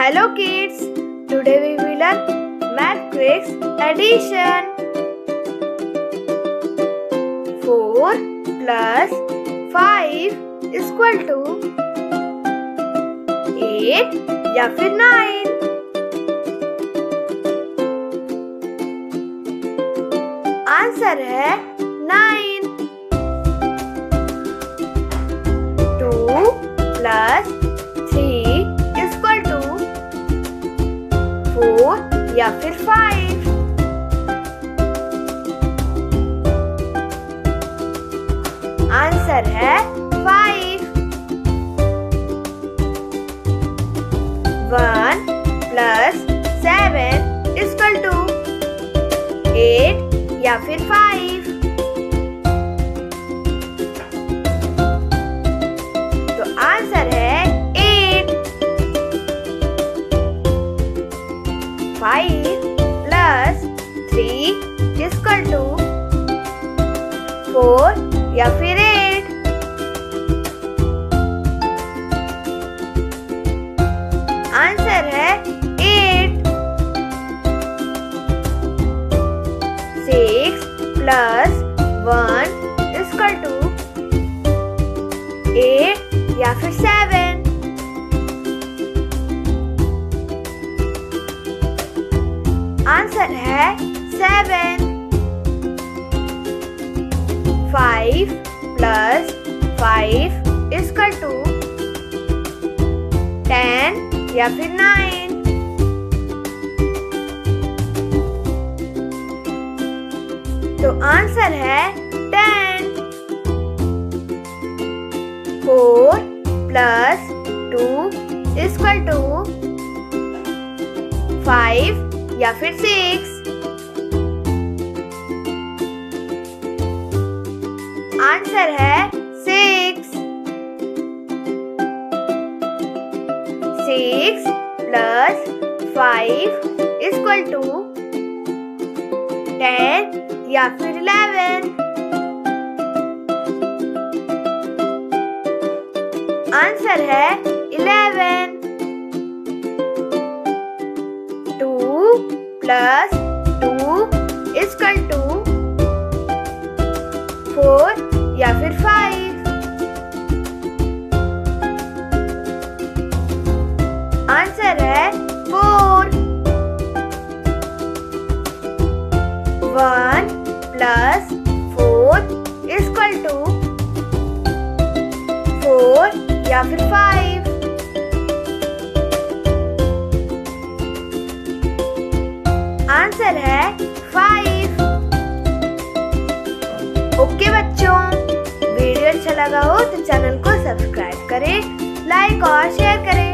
Hello kids, today we will learn math quiz addition. 4 plus 5 is equal to 8 या फिर 9. Answer है 9. 2 plus 3 is equal to 4 या फिर 5. Answer है 5. 1 plus 7 is equal to 8 या फिर 5. तो आंसर है 8. 5 plus 3 is equal to 4 या फिर 8. आंसर है 8. 6 plus 1 is equal to 8 या फिर 7. आंसर है 7. 5 plus 5 is equal to 10 या फिर 9. तो आंसर है 10. 4 plus 2 is equal to 5 या फिर 6. आंसर है 6. 6 plus 5 is equal to 10 या फिर 11. आंसर है 11. 2 plus 2 is equal to 4 या फिर 5. आंसर है 4. 1 plus 4 is equal to 4 या फिर 5. आंसर है 5. ओके बच्चों, वीडियो अच्छा लगा हो तो चैनल को सब्सक्राइब करें, लाइक और शेयर करें.